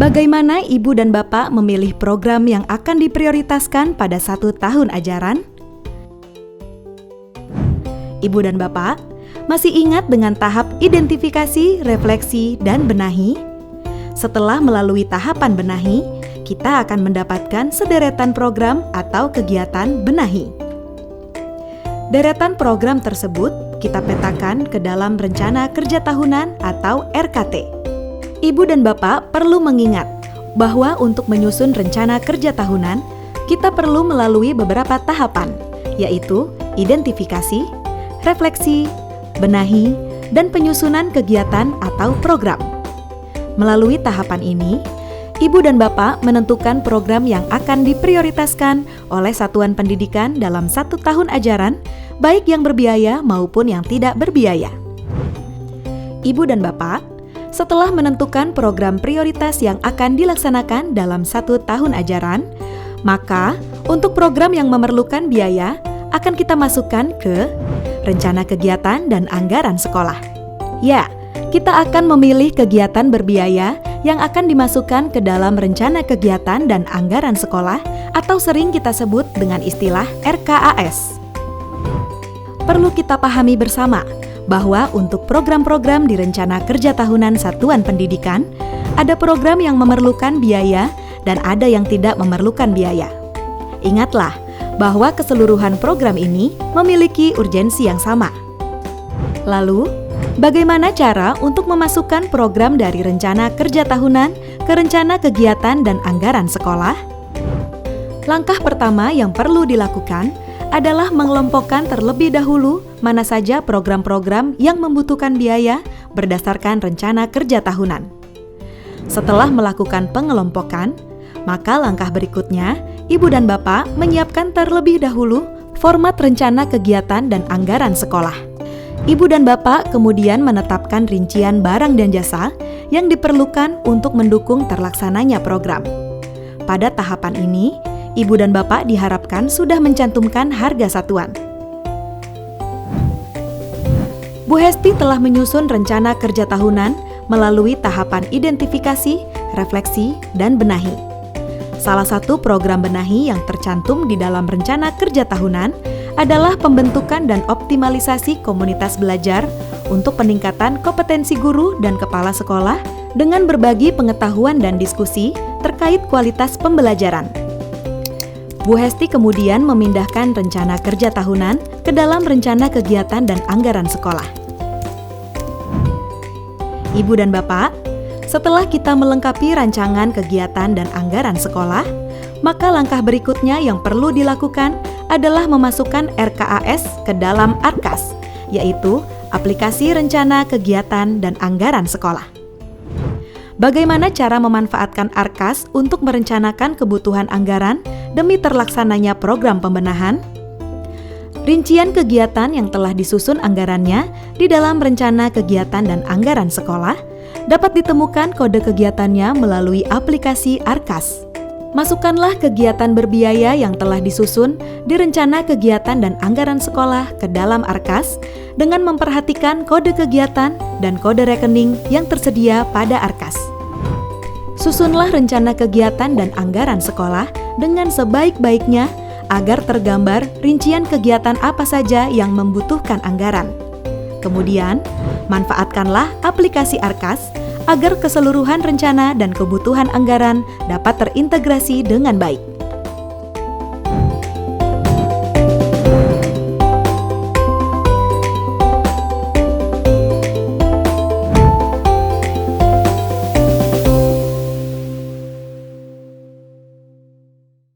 Bagaimana ibu dan bapak memilih program yang akan diprioritaskan pada 1 tahun ajaran? Ibu dan bapak, masih ingat dengan tahap identifikasi, refleksi, dan benahi? Setelah melalui tahapan benahi, kita akan mendapatkan sederetan program atau kegiatan benahi. Deretan program tersebut kita petakan ke dalam rencana kerja tahunan atau RKT. Ibu dan bapak perlu mengingat bahwa untuk menyusun rencana kerja tahunan, kita perlu melalui beberapa tahapan, yaitu identifikasi, refleksi, benahi, dan penyusunan kegiatan atau program. Melalui tahapan ini, ibu dan bapak menentukan program yang akan diprioritaskan oleh satuan pendidikan dalam 1 tahun ajaran, baik yang berbiaya maupun yang tidak berbiaya. Ibu dan bapak, setelah menentukan program prioritas yang akan dilaksanakan dalam 1 tahun ajaran, maka untuk program yang memerlukan biaya akan kita masukkan ke rencana kegiatan dan anggaran sekolah. Ya, kita akan memilih kegiatan berbiaya yang akan dimasukkan ke dalam rencana kegiatan dan anggaran sekolah atau sering kita sebut dengan istilah RKAS. Perlu kita pahami bersama bahwa untuk program-program di rencana kerja tahunan satuan pendidikan, ada program yang memerlukan biaya dan ada yang tidak memerlukan biaya. Ingatlah bahwa keseluruhan program ini memiliki urgensi yang sama. Lalu, bagaimana cara untuk memasukkan program dari rencana kerja tahunan ke rencana kegiatan dan anggaran sekolah? Langkah pertama yang perlu dilakukan adalah mengelompokkan terlebih dahulu mana saja program-program yang membutuhkan biaya berdasarkan rencana kerja tahunan. Setelah melakukan pengelompokan, maka langkah berikutnya, ibu dan bapak menyiapkan terlebih dahulu format rencana kegiatan dan anggaran sekolah. Ibu dan bapak kemudian menetapkan rincian barang dan jasa yang diperlukan untuk mendukung terlaksananya program. Pada tahapan ini, ibu dan bapak diharapkan sudah mencantumkan harga satuan. Bu Hesti telah menyusun rencana kerja tahunan melalui tahapan identifikasi, refleksi, dan benahi. Salah satu program benahi yang tercantum di dalam rencana kerja tahunan adalah pembentukan dan optimalisasi komunitas belajar untuk peningkatan kompetensi guru dan kepala sekolah dengan berbagi pengetahuan dan diskusi terkait kualitas pembelajaran. Bu Hesti kemudian memindahkan rencana kerja tahunan ke dalam rencana kegiatan dan anggaran sekolah. Ibu dan bapak, setelah kita melengkapi rancangan kegiatan dan anggaran sekolah, maka langkah berikutnya yang perlu dilakukan adalah memasukkan RKAS ke dalam ARKAS, yaitu aplikasi rencana kegiatan dan anggaran sekolah. Bagaimana cara memanfaatkan ARKAS untuk merencanakan kebutuhan anggaran demi terlaksananya program pembenahan? Rincian kegiatan yang telah disusun anggarannya di dalam rencana kegiatan dan anggaran sekolah dapat ditemukan kode kegiatannya melalui aplikasi ARKAS. Masukkanlah kegiatan berbiaya yang telah disusun di rencana kegiatan dan anggaran sekolah ke dalam ARKAS dengan memperhatikan kode kegiatan dan kode rekening yang tersedia pada ARKAS. Susunlah rencana kegiatan dan anggaran sekolah dengan sebaik-baiknya agar tergambar rincian kegiatan apa saja yang membutuhkan anggaran. Kemudian, manfaatkanlah aplikasi ARKAS agar keseluruhan rencana dan kebutuhan anggaran dapat terintegrasi dengan baik.